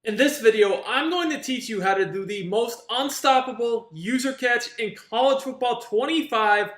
In this video, I'm going to teach you how to do the most unstoppable user catch in college football 25,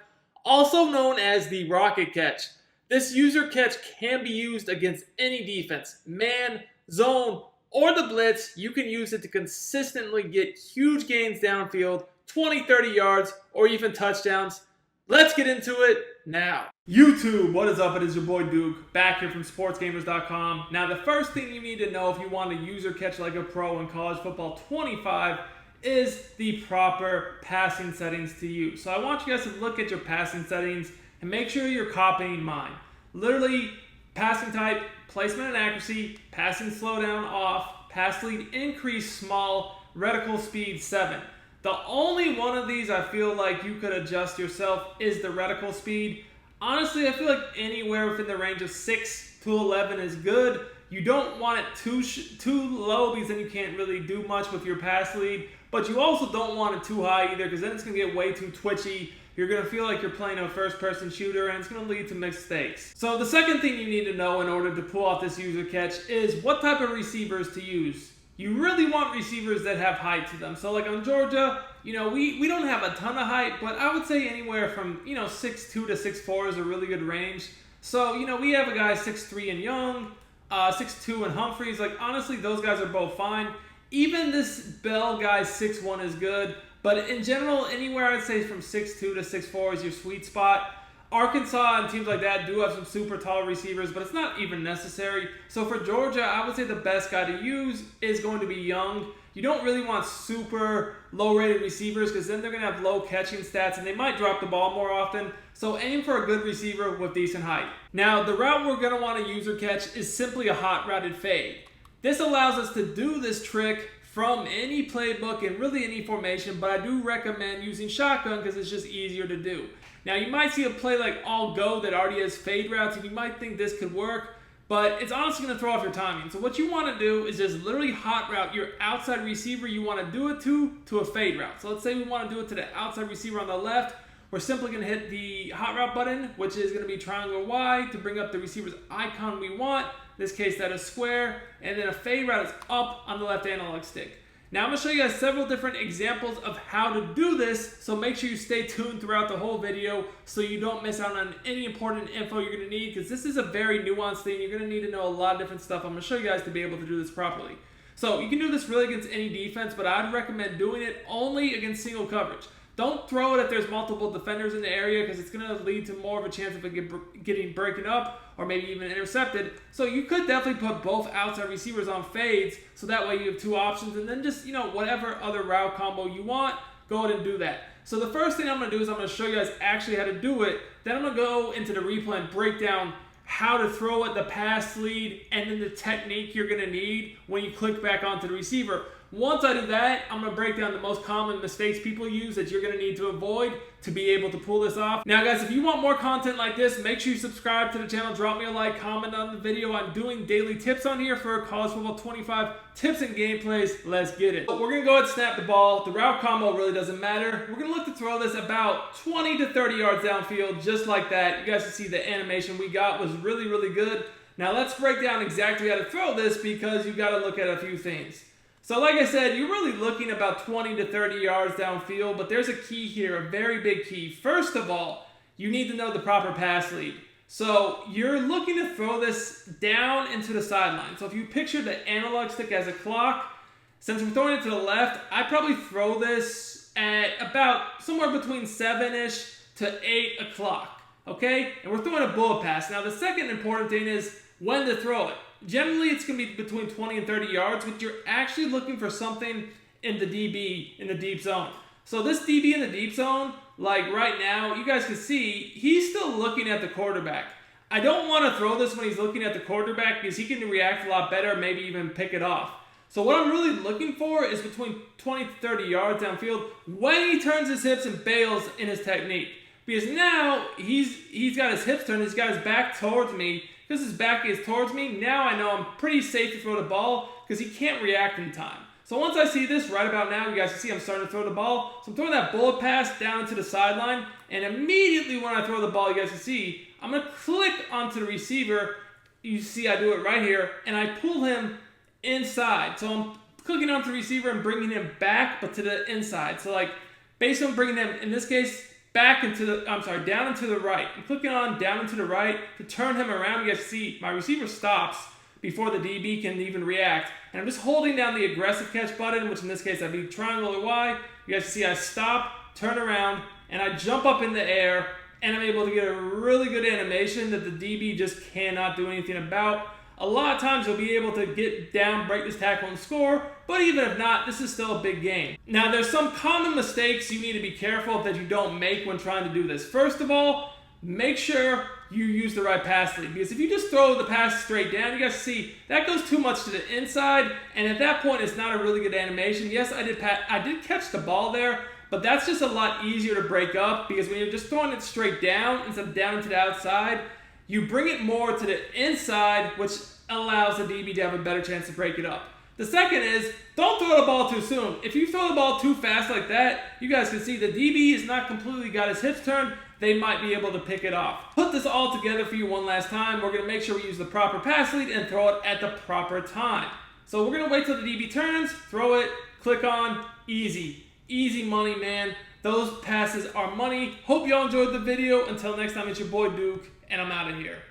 also known as the rocket catch. This user catch can be used against any defense, man, zone, or the blitz. You can use it to consistently get huge gains downfield, 20, 30 yards, or even touchdowns. Let's get into it now. YouTube, what is up? It is your boy Duke, back here from Sportsgamerz.com. Now, the first thing you need to know if you want to user catch like a pro in college football 25 is the proper passing settings to use. So I want you guys to look at your passing settings and make sure you're copying mine. Literally, passing type, placement and accuracy, passing slowdown off, pass lead increase small, reticle speed 7. The only one of these I feel like you could adjust yourself is the reticle speed. Honestly, I feel like anywhere within the range of 6 to 11 is good. You don't want it too low because then you can't really do much with your pass lead. But you also don't want it too high either because then it's going to get way too twitchy. You're going to feel like you're playing a first-person shooter and it's going to lead to mistakes. So the second thing you need to know in order to pull off this user catch is what type of receivers to use. You really want receivers that have height to them. So like on Georgia, we don't have a ton of height, but I would say anywhere from, 6'2 to 6'4 is a really good range. So, we have a guy 6'3 in Young, 6'2 in Humphreys. Like, honestly, those guys are both fine. Even this Bell guy 6'1 is good. But in general, anywhere I'd say from 6'2 to 6'4 is your sweet spot. Arkansas and teams like that do have some super tall receivers, but it's not even necessary. So for Georgia, I would say the best guy to use is going to be Young. You don't really want super low-rated receivers because then they're going to have low catching stats and they might drop the ball more often. So aim for a good receiver with decent height. Now, the route we're going to want to user catch is simply a hot routed fade. This allows us to do this trick from any playbook and really any formation, but I do recommend using shotgun because it's just easier to do. Now, you might see a play like All Go that already has fade routes, and you might think this could work, but it's honestly going to throw off your timing. So what you want to do is just literally hot route your outside receiver you want to do it to a fade route. So let's say we want to do it to the outside receiver on the left. We're simply going to hit the hot route button, which is going to be triangle Y to bring up the receiver's icon we want. In this case, that is square. And then a fade route is up on the left analog stick. Now, I'm going to show you guys several different examples of how to do this, so make sure you stay tuned throughout the whole video so you don't miss out on any important info you're going to need, because this is a very nuanced thing. You're going to need to know a lot of different stuff. I'm going to show you guys to be able to do this properly. So you can do this really against any defense, but I'd recommend doing it only against single coverage. Don't throw it if there's multiple defenders in the area because it's going to lead to more of a chance of it getting broken up or maybe even intercepted. So you could definitely put both outside receivers on fades so that way you have two options, and then just, whatever other route combo you want, go ahead and do that. So the first thing I'm going to do is I'm going to show you guys actually how to do it. Then I'm going to go into the replay and break down how to throw it, the pass lead, and then the technique you're going to need when you click back onto the receiver. Once I do that, I'm going to break down the most common mistakes people use that you're going to need to avoid to be able to pull this off. Now, guys, if you want more content like this, make sure you subscribe to the channel, drop me a like, comment on the video. I'm doing daily tips on here for college football 25 tips and gameplays. Let's get it. We're going to go ahead and snap the ball. The route combo really doesn't matter. We're going to look to throw this about 20 to 30 yards downfield, just like that. You guys can see the animation we got was really, really good. Now, let's break down exactly how to throw this because you got to look at a few things. So like I said, you're really looking about 20 to 30 yards downfield, but there's a key here, a very big key. First of all, you need to know the proper pass lead. So you're looking to throw this down into the sideline. So if you picture the analog stick as a clock, since we're throwing it to the left, I'd probably throw this at about somewhere between 7-ish to 8 o'clock, okay? And we're throwing a bullet pass. Now the second important thing is when to throw it. Generally, it's going to be between 20 and 30 yards, but you're actually looking for something in the DB, in the deep zone. So this DB in the deep zone, like right now, you guys can see, he's still looking at the quarterback. I don't want to throw this when he's looking at the quarterback because he can react a lot better, maybe even pick it off. So what I'm really looking for is between 20 to 30 yards downfield when he turns his hips and bails in his technique. Because now he's got his hips turned, he's got his back towards me. Because his back is towards me, now I know I'm pretty safe to throw the ball because he can't react in time. So once I see this right about now, you guys can see I'm starting to throw the ball. So I'm throwing that bullet pass down to the sideline, and immediately when I throw the ball, you guys can see, I'm going to click onto the receiver. You see I do it right here, and I pull him inside. So I'm clicking onto the receiver and bringing him back, but to the inside. So like, based on bringing him, in this case, down into the right. I'm clicking on down into the right to turn him around. You guys see my receiver stops before the DB can even react. And I'm just holding down the aggressive catch button, which in this case I'd be triangle or Y. You guys see I stop, turn around, and I jump up in the air, and I'm able to get a really good animation that the DB just cannot do anything about. A lot of times you'll be able to get down, break this tackle, and score, but even if not, this is still a big game. Now, there's some common mistakes you need to be careful that you don't make when trying to do this. First of all, make sure you use the right pass lead, because if you just throw the pass straight down, you guys see that goes too much to the inside, and at that point, it's not a really good animation. Yes, I did catch the ball there, but that's just a lot easier to break up, because when you're just throwing it straight down instead of down into the outside, you bring it more to the inside, which allows the DB to have a better chance to break it up. The second is, don't throw the ball too soon. If you throw the ball too fast like that, you guys can see the DB has not completely got his hips turned. They might be able to pick it off. Put this all together for you one last time. We're going to make sure we use the proper pass lead and throw it at the proper time. So we're going to wait till the DB turns, throw it, click on, easy. Easy money, man. Those passes are money. Hope y'all enjoyed the video. Until next time, it's your boy Duke, and I'm out of here.